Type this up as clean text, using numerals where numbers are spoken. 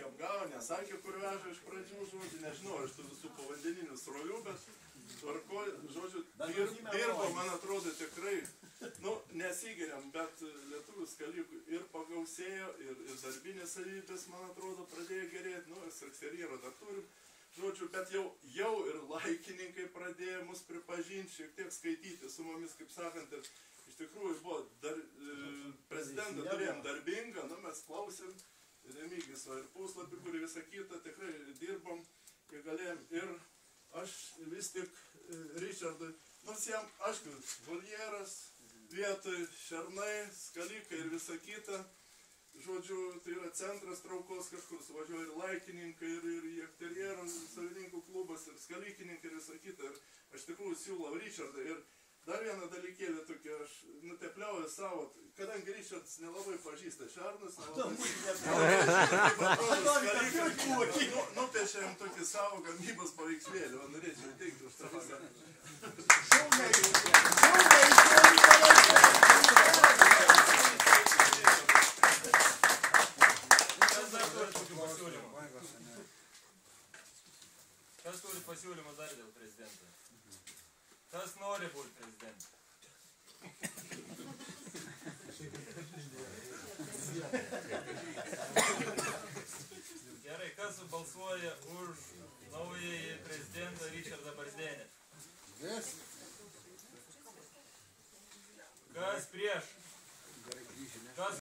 apgavo, nesakė, kur veža iš pradžių, žodžiu, nežinau, iš tų visų povandeninių srovių, bet tvarko, žodžiu, dirbo, man atrodo, tikrai, nu, nesigiriam, bet lietuvių skalikų ir pagausėjo, ir darbinės savybės, man atrodo, pradėjo gerėti, nu, eksterjero dar turim, žodžiu, bet jau ir laikininkai pradėjo mus pripažinti, šiek tiek skaityti su mumis, kaip sakant, ir iš tikrųjų buvo prezidentą turėjom darbingą, nu, mes klausėm, Remigijus, ir puslapį, kurį visą kitą, tikrai dirbom, kiek galėjom, ir aš vis tik Ričardui, nors jam, aišku, voljeras, vietoj šernai, skalikai ir visa kita, žodžiu, tai yra centras traukos kažkur, suvažiuoja ir laikininkai, ir eksterjero savininkų klubas, ir skalikininkai, ir visa kita, ir aš tikrųjų siūlau Ričardą, ir dar vieną dalykėlį tokį, aš nutepliauju savo, kadangi Ričardas nelabai pažįsta šernus, nupiešėm tokį savo gamybos paveikslėlį, o norėčiau teikti už tą visą. Kas turi pasiūlymą dar dėl prezidento? Kas nori būti prezidentu? Gerai, kas balsuoja už naująjį prezidentą Ričardą Barzdenį? Kas prieš?